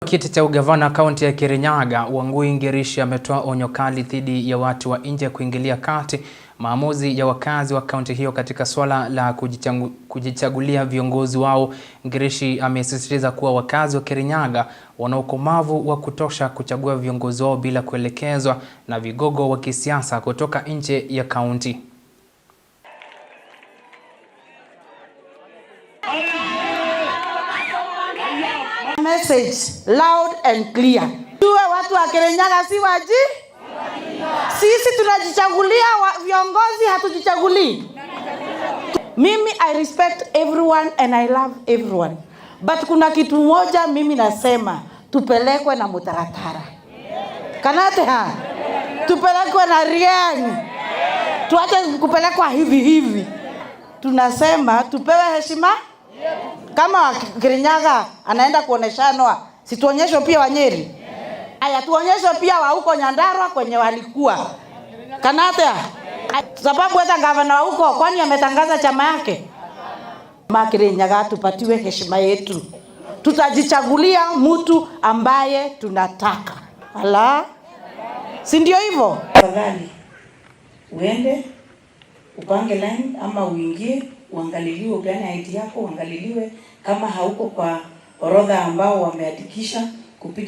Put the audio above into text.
Kiti cha ugavana kaunti ya Kirinyaga, Wangui Ngirishi ametoa onyo kali dhidi ya watu wa nje kuingilia kati maamuzi ya wakazi wa kaunti hiyo katika swala la kujichagulia viongozi wao. Ngirishi amesisitiza kuwa wakazi wa Kirinyaga wana ukomavu wa kutosha kuchagua viongozi wao bila kuelekezwa na vigogo wa kisiasa kutoka nje ya kaunti. Message loud and clear. Tuwe watu wa Kirinyaga si waji? Sisi tunajichagulia viongozi, hatujichagulii. Mimi I respect everyone and I love everyone. But kuna kitu moja mimi nasema, tupelekwe na mutaratara. Kanate ha? Tupelekwe na riang. Tuache kupelekwa hivi hivi. Tunasema tupewe heshima. Kama Kirinyaga anaenda kuoneshanwa, situonyesho pia wa Nyeri. Aya, tuonyesho pia wa huko Nyandarua kwenye walikuwa. Kanate, sababu hata gavana wa huko kwani ametangaza chama yake. Kirinyaga tupatiwe heshima yetu. Tutajichagulia mtu ambaye tunataka. Ala, si ndio hivyo? Tafadhali uende upange line ama uingie uangaliliwe, upeane ID yako uangaliliwe kama hauko kwa orodha ambao wameandikisha kupiga